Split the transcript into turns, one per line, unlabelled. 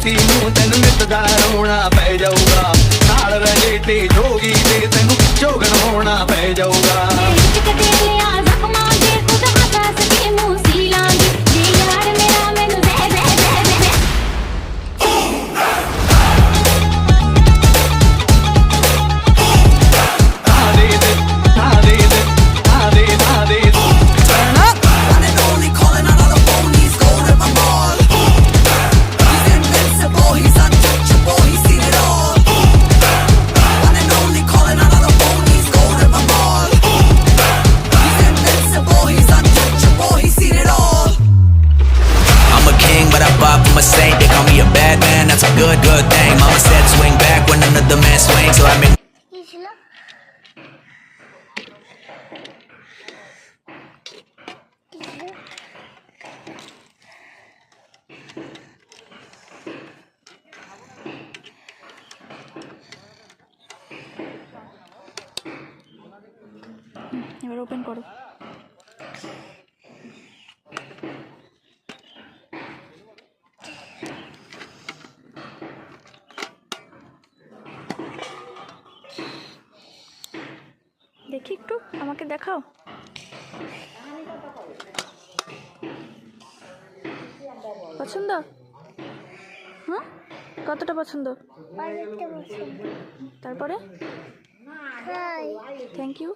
ਰਜੇਤੀ ਨੂੰ ਤੈਨੂੰ ਨਿੱਤ ਦਾ ਰੋਣਾ ਪੈ ਜਾਊਗਾ ਨਾਲ ਰਜੇਤੀ ਜੋਗੀ ਤੇ ਤੈਨੂੰ ਜੋਗਣ ਹੋਣਾ ਪੈ ਜਾਊਗਾ
I'm a saint, they call me a bad man, that's a good thing. Mama said swing back when another man swings, so I mean
এবার ওপেন করো। দেখি একটু আমাকে দেখাও। পছন্দ? হুম, কতটা পছন্দ? তারপরে থ্যাংক ইউ।